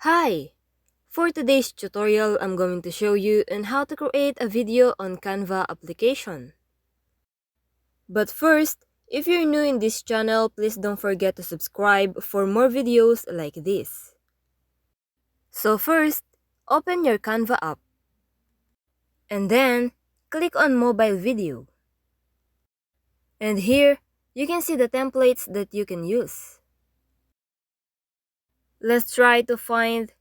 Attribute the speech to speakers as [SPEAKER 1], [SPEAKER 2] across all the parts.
[SPEAKER 1] Hi! For today's tutorial, I'm going to show you on how to create a video on Canva application. But first, if you're new in this channel, please don't forget to subscribe for more videos like this. So first, open your Canva app and then click on mobile video. And here, you can see the templates that you can use. Let's try to find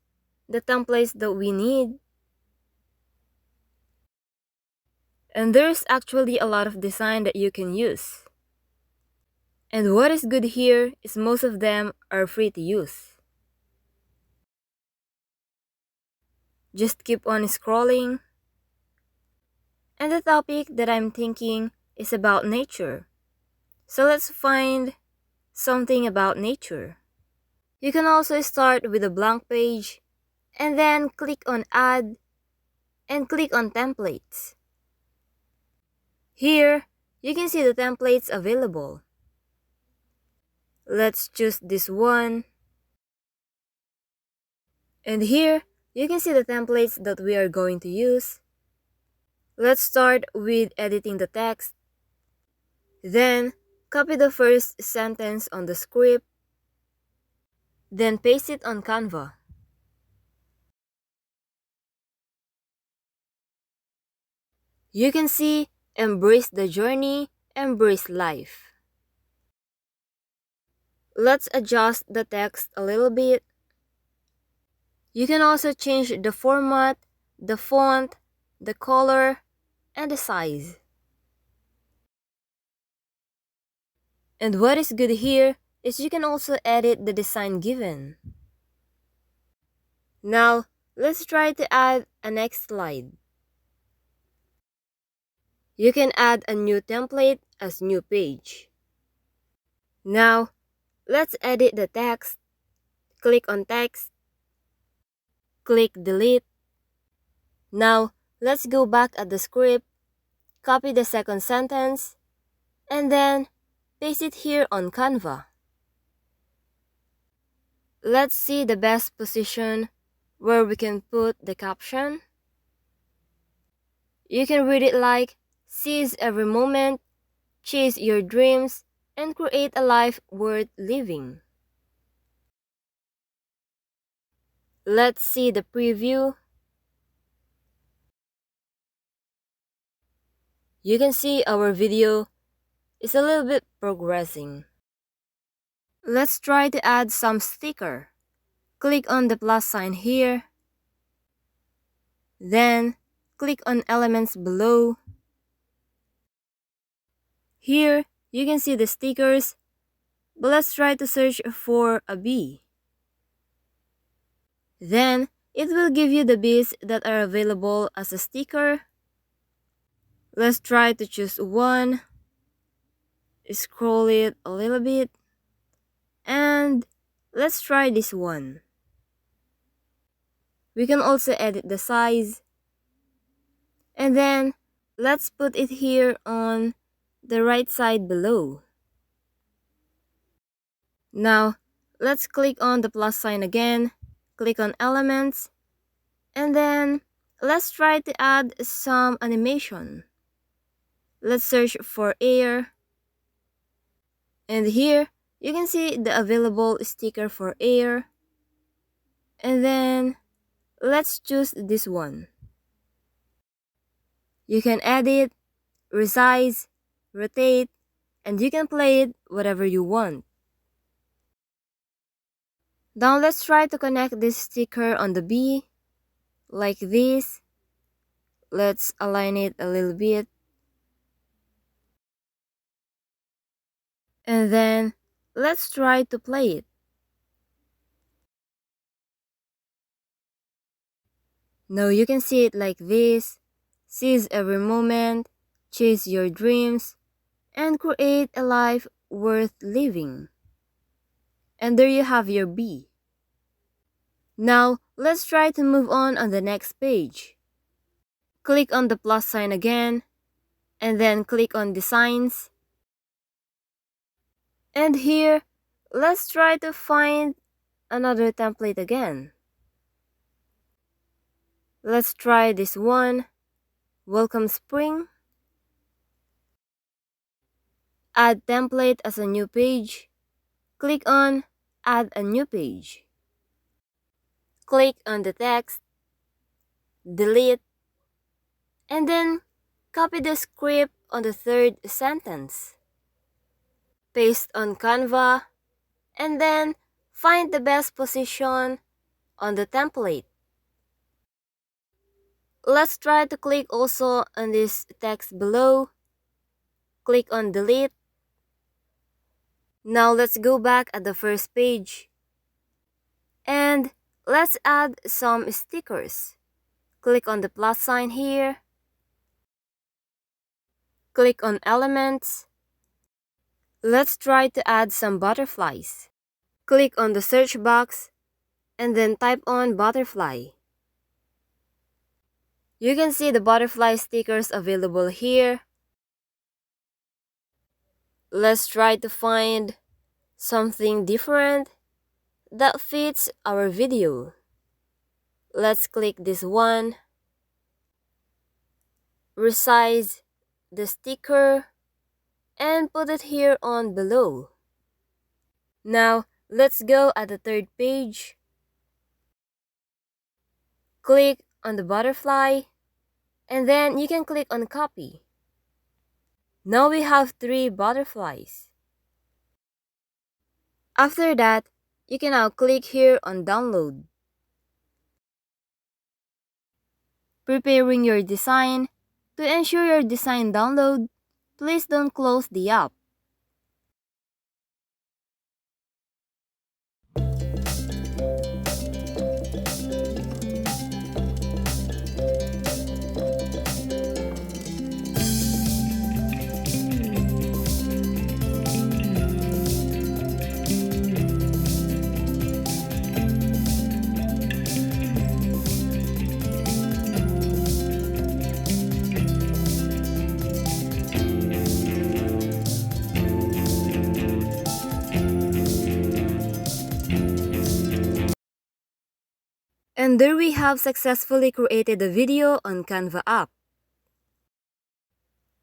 [SPEAKER 1] the templates that we need. And there's actually a lot of design that you can use. And what is good here is most of them are free to use. Just keep on scrolling. And the topic that I'm thinking is about nature. So let's find something about nature. You can also start with a blank page and then click on Add and click on Templates. Here, you can see the templates available. Let's choose this one. And here, you can see the templates that we are going to use. Let's start with editing the text. Then, copy the first sentence on the script. Then paste it on Canva. You can see, embrace the journey, embrace life. Let's adjust the text a little bit. You can also change the format, the font, the color, and the size. And what is good here is you can also edit the design given. Now, let's try to add a next slide. You can add a new template as new page. Now, let's edit the text. Click on text. Click delete. Now, let's go back at the script, copy the second sentence, and then paste it here on Canva. Let's see the best position where we can put the caption. You can read it like, seize every moment, chase your dreams, and create a life worth living. Let's see the preview. You can see our video is a little bit progressing. Let's try to add some sticker. Click on the plus sign here. Then, click on elements below. Here, you can see the stickers, but let's try to search for a bee. Then, it will give you the bees that are available as a sticker. Let's try to choose one. Scroll it a little bit. And let's try this one. We can also edit the size. And then, let's put it here on the right side below. Now, let's click on the plus sign again, click on elements, and then let's try to add some animation. Let's search for air. And here, you can see the available sticker for air. And then, let's choose this one. You can edit, resize, rotate, and you can play it whatever you want. Now let's try to connect this sticker on the bee, like this. Let's align it a little bit. And then, let's try to play it. Now you can see it like this. Seize every moment, chase your dreams, and create a life worth living. And there you have your bee. Now, let's try to move on the next page. Click on the plus sign again, and then click on Designs. And here, let's try to find another template again. Let's try this one. Welcome spring. Add template as a new page. Click on Add a new page. Click on the text, delete, and then copy the script on the third sentence. Paste on Canva, and then find the best position on the template. Let's try to click also on this text below. Click on delete. Now let's go back at the first page. And let's add some stickers. Click on the plus sign here. Click on elements. Let's try to add some butterflies. Click on the search box and then type on butterfly. You can see the butterfly stickers available here. Let's try to find something different that fits our video. Let's click this one. Resize the sticker and put it here on below. Now, let's go at the third page. Click on the butterfly, and then you can click on copy. Now we have 3 butterflies. After that, you can now click here on download. Preparing your design. To ensure your design download, please don't close the app. And there we have successfully created a video on Canva app.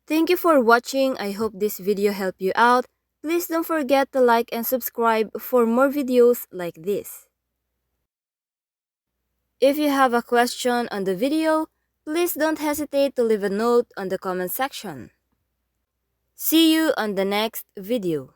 [SPEAKER 1] Thank you for watching. I hope this video helped you out. Please don't forget to like and subscribe for more videos like this. If you have a question on the video, please don't hesitate to leave a note on the comment section. See you on the next video.